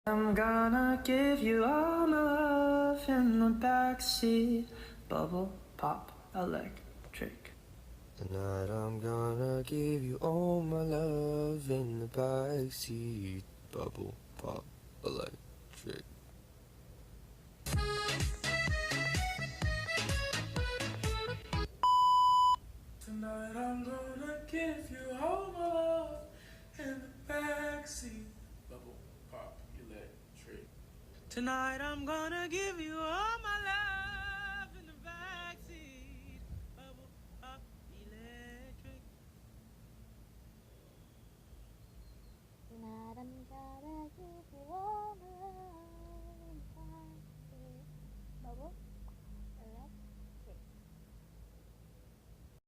I'm gonna give you all my love in the backseat, bubble pop electric. Tonight I'm gonna give you all my love in the backseat, bubble pop electric. Tonight I'm gonna give you all my love in the backseat. Bubble pop electric. Tonight I'm gonna give you all my love.